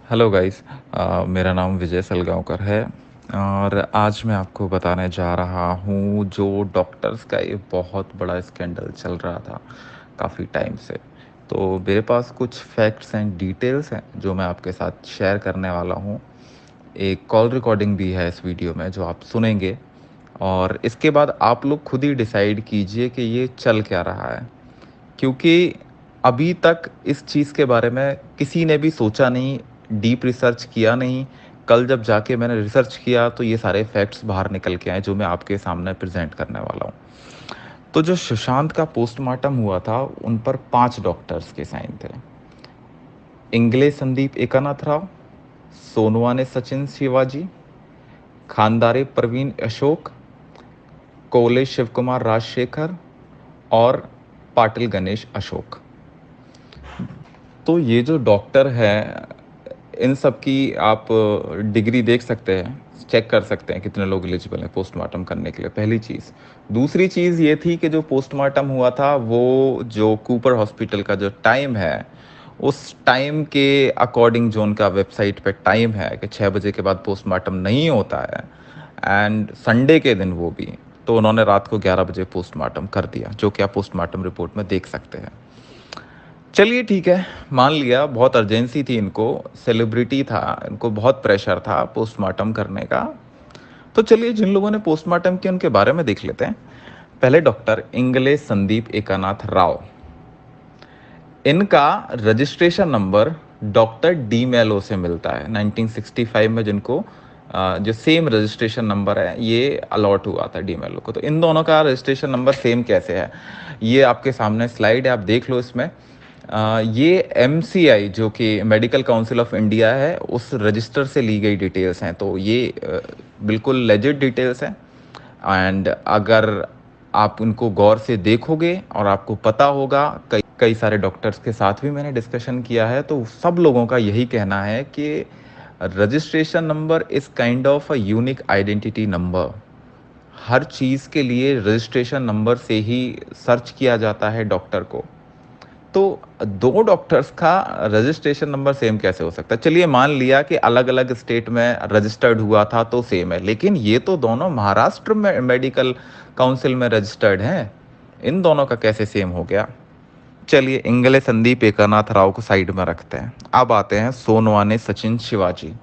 Hello guys. मेरा नाम विजय सलगांवकर है और आज मैं आपको बताने जा रहा हूँ जो डॉक्टर्स का ये बहुत बड़ा स्कैंडल चल रहा था काफ़ी टाइम से। तो मेरे पास कुछ फैक्ट्स एंड डिटेल्स हैं जो मैं आपके साथ शेयर करने वाला हूँ। एक कॉल रिकॉर्डिंग भी है इस वीडियो में जो आप सुनेंगे और इसके बाद आप लोग खुद ही डिसाइड कीजिए कि ये चल क्या रहा है, क्योंकि अभी तक इस चीज़ के बारे में किसी ने भी सोचा नहीं, डीप रिसर्च किया नहीं। कल जब जाके मैंने रिसर्च किया तो ये सारे फैक्ट्स बाहर निकल के आए जो मैं आपके सामने प्रेजेंट करने वाला हूँ। तो जो सुशांत का पोस्टमार्टम हुआ था उन पर 5 डॉक्टर्स के साइन थे। इंगले संदीप एकानाथ राव, सोनवाने सचिन शिवाजी, खानदारे प्रवीण अशोक, कोले शिव कुमार राजशेखर और पाटिल गणेश अशोक। तो ये जो डॉक्टर है, इन सब की आप डिग्री देख सकते हैं, चेक कर सकते हैं कितने लोग एलिजिबल हैं पोस्टमार्टम करने के लिए। पहली चीज़। दूसरी चीज़ ये थी कि जो पोस्टमार्टम हुआ था वो जो कूपर हॉस्पिटल का जो टाइम है उस टाइम के अकॉर्डिंग जो उनका वेबसाइट पे टाइम है कि 6 बजे के बाद पोस्टमार्टम नहीं होता है, एंड संडे के दिन वो भी, तो उन्होंने रात को 11 बजे पोस्टमार्टम कर दिया, जो कि आप पोस्टमार्टम रिपोर्ट में देख सकते हैं। चलिए ठीक है, मान लिया बहुत अर्जेंसी थी इनको, सेलिब्रिटी था, इनको बहुत प्रेशर था पोस्टमार्टम करने का। तो चलिए जिन लोगों ने पोस्टमार्टम किया उनके बारे में देख लेते हैं। पहले डॉक्टर इंगले संदीप एकानाथ राव। इनका रजिस्ट्रेशन नंबर डॉक्टर डी मेलो से मिलता है 1965 में, जिनको जो सेम रजिस्ट्रेशन नंबर है ये अलॉट हुआ था डी मेलो को। तो इन दोनों का रजिस्ट्रेशन नंबर सेम कैसे है, ये आपके सामने स्लाइड है, आप देख लो इसमें। ये एमसीआई जो कि मेडिकल काउंसिल ऑफ इंडिया है उस रजिस्टर से ली गई डिटेल्स हैं, तो ये बिल्कुल लेजिट डिटेल्स हैं। एंड अगर आप उनको गौर से देखोगे और आपको पता होगा, कई कई सारे डॉक्टर्स के साथ भी मैंने डिस्कशन किया है, तो सब लोगों का यही कहना है कि registration number is kind of a unique identity number. हर चीज़ के लिए रजिस्ट्रेशन नंबर से ही सर्च किया जाता है डॉक्टर को। तो दो डॉक्टर्स का रजिस्ट्रेशन नंबर सेम कैसे हो सकता है? चलिए मान लिया कि अलग अलग स्टेट में रजिस्टर्ड हुआ था तो सेम है, लेकिन ये तो दोनों महाराष्ट्र में मेडिकल काउंसिल में रजिस्टर्ड हैं, इन दोनों का कैसे सेम हो गया? चलिए इंगले संदीप एकानाथ राव को साइड में रखते हैं, अब आते हैं सोनवाने सचिन शिवाजी।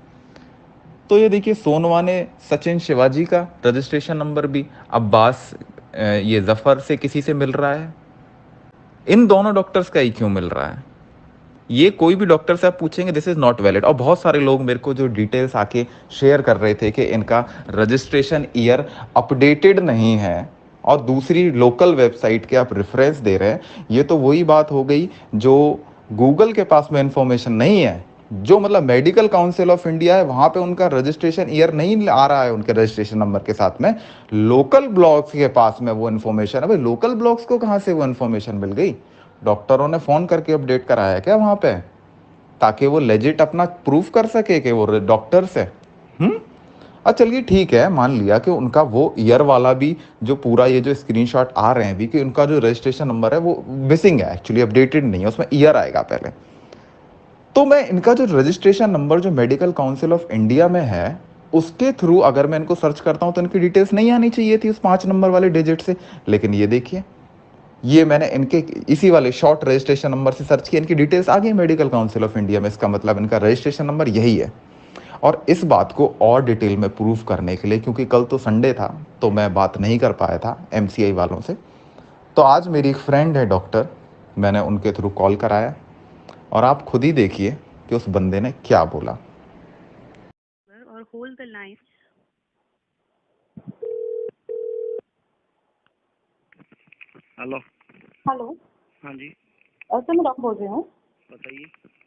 तो ये देखिए सोनवाने सचिन शिवाजी का रजिस्ट्रेशन नंबर भी अब्बास ये जफर से किसी से मिल रहा है। इन दोनों डॉक्टर्स का ही क्यों मिल रहा है? ये कोई भी डॉक्टर से आप पूछेंगे दिस इज नॉट वैलिड। और बहुत सारे लोग मेरे को जो डिटेल्स आके शेयर कर रहे थे कि इनका रजिस्ट्रेशन ईयर अपडेटेड नहीं है और दूसरी लोकल वेबसाइट के आप रेफरेंस दे रहे हैं। ये तो वही बात हो गई जो गूगल के पास में इंफॉर्मेशन नहीं है, जो मतलब मेडिकल काउंसिल ऑफ इंडिया है वहां पे उनका रजिस्ट्रेशन ईयर नहीं आ रहा है उनके रजिस्ट्रेशन नंबर के साथ में। लोकल ब्लॉक्स के पास में वो इन्फॉर्मेशन है। भाई लोकल ब्लॉक्स को कहां से वो इन्फॉर्मेशन मिल गई? डॉक्टरों ने फोन करके अपडेट कराया क्या वहां पे, ताकि वो लेजिट अपना प्रूफ कर सके कि वो डॉक्टर से। हम्म। अच्छा चलिए ठीक है, मान लिया कि उनका वो ईयर वाला भी जो पूरा ये जो स्क्रीनशॉट आ रहे हैं भी कि उनका जो रजिस्ट्रेशन नंबर है वो मिसिंग है, एक्चुअली अपडेटेड नहीं है, उसमें ईयर आएगा पहले। तो मैं इनका जो रजिस्ट्रेशन नंबर जो मेडिकल काउंसिल ऑफ इंडिया में है उसके थ्रू अगर मैं इनको सर्च करता हूं तो इनकी डिटेल्स नहीं आनी चाहिए थी उस 5 नंबर वाले डिजिट से। लेकिन ये देखिए, ये मैंने इनके इसी वाले शॉर्ट रजिस्ट्रेशन नंबर से सर्च किया, इनकी डिटेल्स आ गई मेडिकल काउंसिल ऑफ इंडिया में। इसका मतलब इनका रजिस्ट्रेशन नंबर यही है। और इस बात को और डिटेल में प्रूफ करने के लिए, क्योंकि कल तो संडे था तो मैं बात नहीं कर पाया था एमसीआई वालों से, तो आज मेरी एक फ्रेंड है डॉक्टर, मैंने उनके थ्रू कॉल कराया और आप खुद ही देखिए कि उस बंदे ने क्या बोला। और hold the line. Hello. Hello. हाँ जी, सर मैं डॉक्टर बोल रही हूँ। बताइए।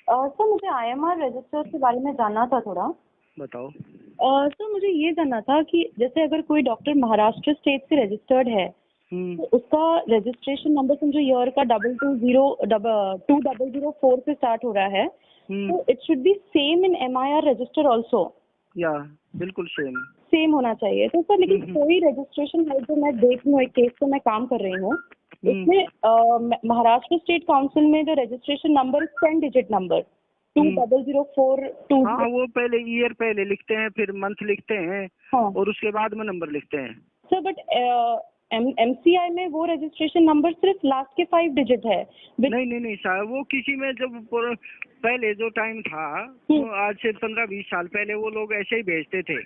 सर मुझे आईएमआर रजिस्टर के बारे में जानना था थोड़ा। बताओ। सर मुझे ये जानना था कि जैसे अगर कोई डॉक्टर महाराष्ट्र स्टेट से रजिस्टर्ड है तो उसका रजिस्ट्रेशन नंबर समझो ईयर का 2004 से स्टार्ट हो रहा है, तो it should be same in MIR register also. या बिल्कुल सेम होना चाहिए। तो सर लेकिन कोई रजिस्ट्रेशन है जो मैं देख रही हूँ, एक केस पे मैं काम कर रही हूँ, इसमें महाराष्ट्र स्टेट काउंसिल में जो रजिस्ट्रेशन नंबर 10 डिजिट नंबर, 2004 हाँ, वो पहले ईयर पहले लिखते हैं, फिर मंथ लिखते हैं, हाँ और उसके बाद में नंबर लिखते हैं। सर, बट MCI में वो रजिस्ट्रेशन नंबर सिर्फ लास्ट के 5 डिजिट है। नहीं नहीं नहीं सर, वो किसी में जब पहले जो टाइम था, वो आज से 15-20 साल पहले वो लोग ऐसे ही भेजते थे।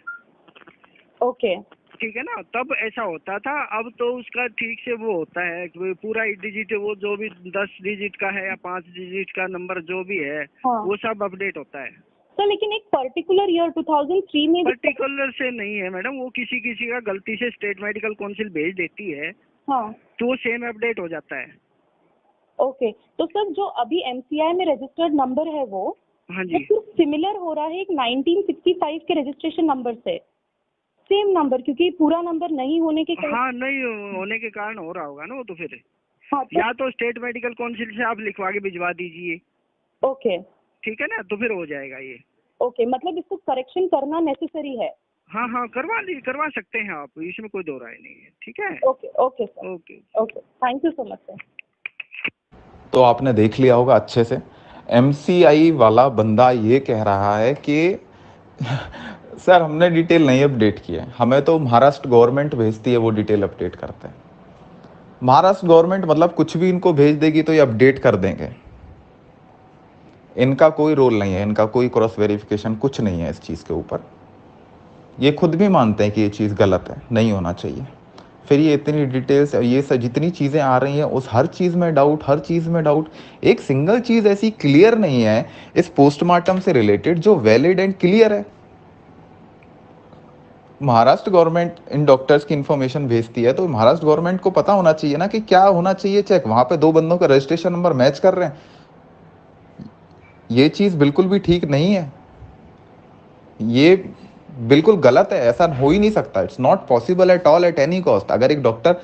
ओके ठीक है ना, तब ऐसा होता था। अब तो उसका ठीक से वो होता है कि पूरा डिजिट, वो जो भी 10 डिजिट का है या 5 डिजिट का नंबर जो भी है, हाँ वो सब अपडेट होता है। सर, लेकिन एक पर्टिकुलर ईयर 2003 में पर्टिकुलर से नहीं है मैडम, वो किसी किसी का गलती से स्टेट मेडिकल काउंसिल भेज देती है, हाँ तो वो सेम अपडेट हो जाता है। ओके, तो सर जो अभी MCI में रजिस्टर्ड नंबर है वो हाँ जी, सिमिलर हो रहा है एक 1965 के रजिस्ट्रेशन नंबर से, सेम नंबर, क्योंकि पूरा नंबर नहीं होने के कारण। हाँ, नहीं होने के कारण हो रहा होगा ना वो, तो फिर हाँ या तो स्टेट मेडिकल काउंसिल से आप लिखवा के भिजवा दीजिए, ओके ठीक है ना, तो फिर हो जाएगा ये। ओके, मतलब इसको करेक्शन करना नेसेसरी है। हाँ हाँ, करवा सकते हैं आप, इसमें कोई दो राय नहीं है। ठीक है, okay okay sir, okay. Okay, thank you so much sir. तो आपने देख लिया होगा अच्छे से, MCI वाला बंदा ये कह रहा है कि सर हमने डिटेल नहीं अपडेट की है, हमें तो महाराष्ट्र गवर्नमेंट भेजती है, वो डिटेल अपडेट करते हैं। महाराष्ट्र गवर्नमेंट मतलब कुछ भी इनको भेज देगी तो ये अपडेट कर देंगे, इनका कोई रोल नहीं है, इनका कोई क्रॉस वेरिफिकेशन कुछ नहीं है इस चीज़ के ऊपर। ये खुद भी मानते हैं कि ये चीज़ गलत है, नहीं होना चाहिए। फिर ये इतनी डिटेल्स, ये सब जितनी चीज़ें आ रही हैं, उस हर चीज़ में डाउट, हर चीज़ में डाउट। एक सिंगल चीज़ ऐसी क्लियर नहीं है इस पोस्टमार्टम से रिलेटेड जो वैलिड एंड क्लियर है। महाराष्ट्र गवर्नमेंट इन डॉक्टर्स की इंफॉर्मेशन भेजती है तो महाराष्ट्र गवर्नमेंट को पता होना चाहिए ना कि क्या होना चाहिए चेक। वहां पे दो बंदों का रजिस्ट्रेशन नंबर मैच कर रहे हैं, ये चीज़ बिल्कुल भी ठीक नहीं है, ये बिल्कुल गलत है, ऐसा हो ही नहीं सकता। It's not possible at all at any cost. अगर एक डॉक्टर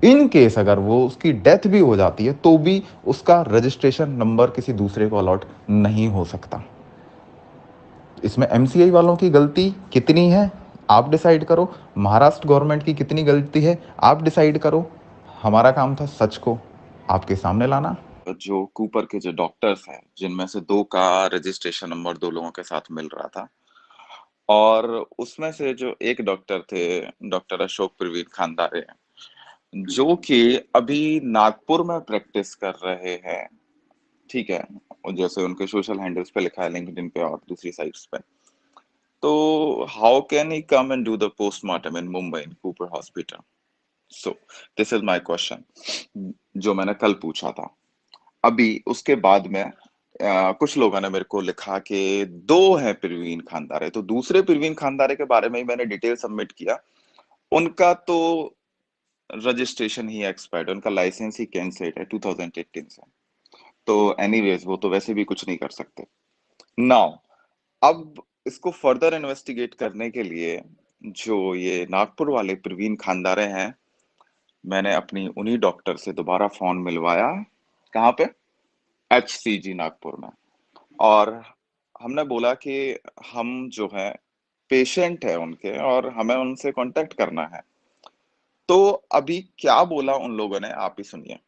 इन केस अगर वो उसकी डेथ भी हो जाती है तो भी उसका रजिस्ट्रेशन नंबर किसी दूसरे को अलॉट नहीं हो सकता। इसमें MCI वालों की गलती कितनी है आप डिसाइड करो, महाराष्ट्र गवर्नमेंट की कितनी गलती है आप डिसाइड करो। हमारा काम था सच को आपके सामने लाना। जो कूपर के जो डॉक्टर्स हैं, जिनमें से 2 का रजिस्ट्रेशन नंबर 2 लोगों के साथ मिल रहा था, और उसमें से जो एक डॉक्टर थे, डॉक्टर अशोक प्रवीण खानदारे, जो कि अभी नागपुर में प्रैक्टिस कर रहे हैं, ठीक है, और जैसे उनके सोशल हैंडल्स पे लिखा है, लिंक्डइन पे और दूसरी साइट्स पे, तो how can he come and do the postmortem in Mumbai in Cooper hospital? So this is my question जो मैंने कल पूछा था। अभी उसके बाद में कुछ लोगों ने मेरे को लिखा कि 2 हैं प्रवीण खानदारे, तो दूसरे प्रवीण खानदारे के बारे में ही मैंने डिटेल सबमिट किया। उनका तो रजिस्ट्रेशन ही एक्सपायर्ड, उनका लाइसेंस ही कैंसिल्ड है 2018 से। तो एनीवेज वो तो वैसे भी कुछ नहीं कर सकते। नाउ अब इसको फर्दर इन्वेस्टिगेट करने के लिए जो ये नागपुर वाले प्रवीण खानदारे हैं, मैंने अपनी उन्हीं डॉक्टर से दोबारा फोन मिलवाया। कहाँ पे? HCG नागपुर में। और हमने बोला कि हम जो है पेशेंट है उनके और हमें उनसे कांटेक्ट करना है। तो अभी क्या बोला उन लोगों ने आप ही सुनिए।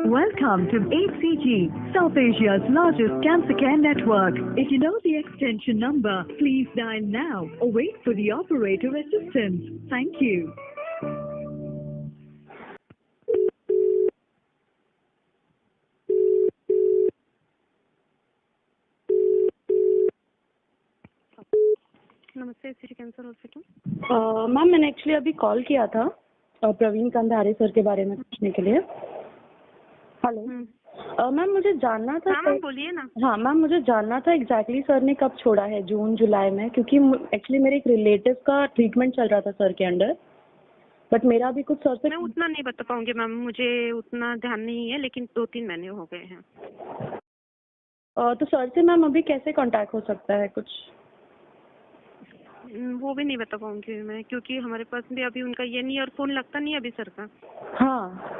Welcome to HCG, South Asia's largest cancer care network. If you know the extension number, please dial now or wait for the operator assistance. Thank you. नमस्ते, सिटी कैंसर हॉस्पिटल। मैम, मैंने एक्चुअली अभी call किया था Praveen Khandare sir के बारे में पूछने के लिए। हेलो मैम, मुझे जानना था। हाँ मैम, बोलिए ना। हाँ मैम, मुझे जानना था एग्जैक्टली सर ने कब छोड़ा है, जून जुलाई में, क्योंकि एक्चुअली मेरे एक रिलेटिव का ट्रीटमेंट चल रहा था सर के अंडर, बट मेरा अभी कुछ सर से। मैं उतना नहीं बता पाऊंगी मैम, मुझे उतना ध्यान नहीं है, लेकिन 2-3 महीने हो गए हैं। तो सर से मैम अभी कैसे कांटेक्ट हो सकता है कुछ? वो भी नहीं बता पाऊंगी मैं, क्योंकि हमारे पास भी अभी उनका ये नहीं, और फोन लगता नहीं अभी सर का। हाँ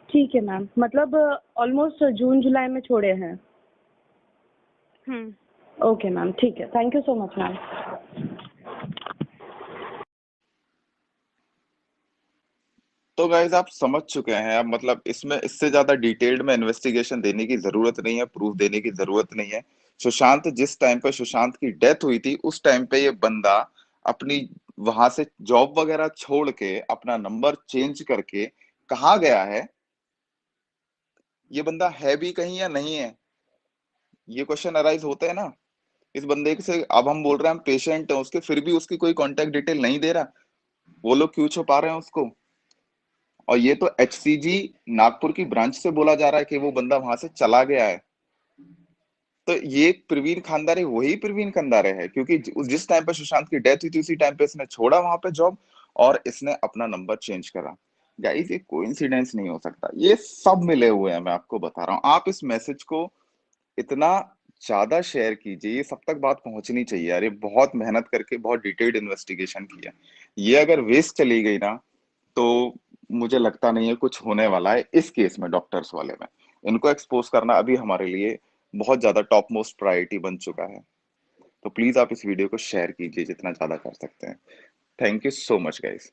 ठीक है मैम, मतलब ऑलमोस्ट जून जुलाई में छोड़े हैं। ओके मैम, ठीक है, thank you so much ma'am. तो गाइज आप समझ चुके हैं। अब मतलब इसमें इससे ज्यादा डिटेल्ड में इन्वेस्टिगेशन देने की जरूरत नहीं है, प्रूफ देने की जरूरत नहीं है। सुशांत जिस टाइम पे सुशांत की डेथ हुई थी उस टाइम पे ये बंदा अपनी वहां से जॉब वगैरह छोड़ के अपना नंबर चेंज करके कहाँ गया है, ये बंदा है भी कहीं या नहीं है, ये क्वेश्चन अराइज होते हैं ना। इस बंदे से अब हम बोल रहे हैं हम पेशेंट हैं उसके, फिर भी उसकी कोई कांटेक्ट डिटेल नहीं दे रहा, वो लोग क्यों छुपा रहे हैं उसको। और ये तो एचसीजी नागपुर की ब्रांच से बोला जा रहा है कि वो बंदा वहां से चला गया है। तो ये प्रवीण खानदारे वही प्रवीण खानदारे है, क्योंकि जिस टाइम पे सुशांत की डेथ हुई थी उसी टाइम पे इसने छोड़ा वहां पे जॉब और इसने अपना नंबर चेंज करा। गाइस ये कोइंसिडेंस नहीं हो सकता, ये सब मिले हुए हैं, मैं आपको बता रहा हूँ। आप इस मैसेज को इतना ज्यादा शेयर कीजिए, ये सब तक बात पहुंचनी चाहिए यार। ये बहुत मेहनत करके बहुत डिटेल्ड इन्वेस्टिगेशन की है, ये अगर वेस्ट चली गई ना तो मुझे लगता नहीं है कुछ होने वाला है इस केस में। डॉक्टर्स वाले में इनको एक्सपोज करना अभी हमारे लिए बहुत ज्यादा टॉप मोस्ट प्रायोरिटी बन चुका है। तो प्लीज आप इस वीडियो को शेयर कीजिए जितना ज्यादा कर सकते हैं। Thank you so much guys.